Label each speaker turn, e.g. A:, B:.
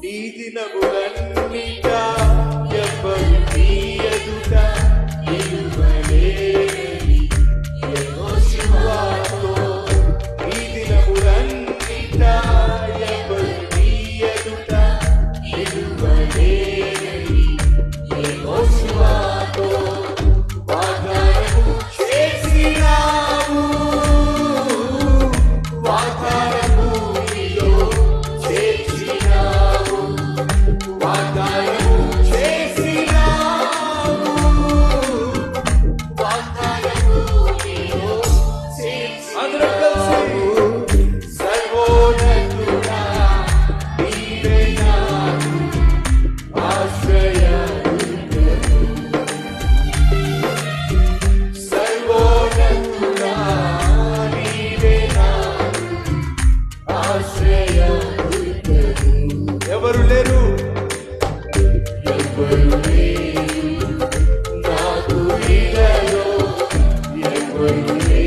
A: ఈ దినములన్నిట ఎవ్వరు నీ ఎదుట నిలువలేరని యెహోషువతో. ఈ దినములన్నిట ఎవ్వరు నీ ఎదుట నిలువలేరని యెహోషువతో వాగ్దానము చేసినావు. వాగ్దానము నీలో చేర్చినావు. వాగ్దానము చేసినావు. వాగ్దానము నీలో చేర్చినావు. సర్వోన్నతుడా నీవే నాకు ఆశ్రయదుర్గము. సర్వోన్నతుడా నీవే నాకు ఆశ్రయదుర్గము. ఎవరు లేరు, ఎవరు లేరు నాకు ఇలలో, ఎవరు లేరు.